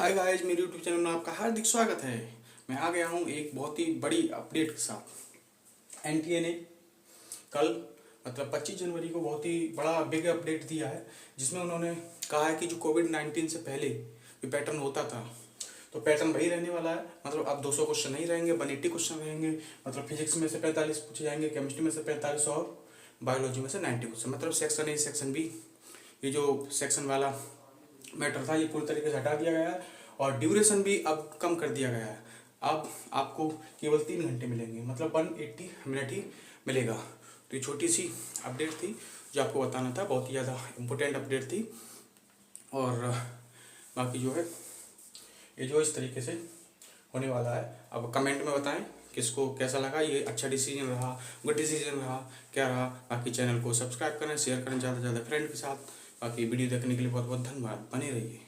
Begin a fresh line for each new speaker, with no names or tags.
Hi guys, मेरे YouTube channel में आपका हार्दिक स्वागत है। मैं आ गया हूँ एक बहुत ही बड़ी अपडेट के साथ। एनटीए ने कल मतलब 25 जनवरी को बहुत ही बड़ा बिग अपडेट दिया है, जिसमें उन्होंने कहा है कि जो कोविड-19 से पहले जो पैटर्न होता था तो पैटर्न वही रहने वाला है। मतलब अब 200 क्वेश्चन नहीं रहेंगे, 180 क्वेश्चन रहेंगे। मतलब फिजिक्स में से 45 पूछे जाएंगे, केमिस्ट्री में से 45 और बायोलॉजी में से 90 क्वेश्चन। मतलब सेक्शन ए सेक्शन बी, ये जो सेक्शन वाला मैटर था ये पूरी तरीके से हटा दिया गया है और ड्यूरेशन भी अब कम कर दिया गया है। अब आपको केवल 3 घंटे मिलेंगे, मतलब 180 मिनट ही मिलेगा। तो ये छोटी सी अपडेट थी जो आपको बताना था, बहुत ही ज़्यादा इम्पोर्टेंट अपडेट थी। और बाकी जो है ये जो इस तरीके से होने वाला है। अब कमेंट में बताएं किसको कैसा लगा, ये अच्छा डिसीजन रहा, गुड डिसीजन रहा, क्या रहा। बाकी चैनल को सब्सक्राइब करें, शेयर करें ज़्यादा से ज़्यादा फ्रेंड के साथ। बाकी वीडियो देखने के लिए बहुत बहुत धन्यवाद, बने रहिए।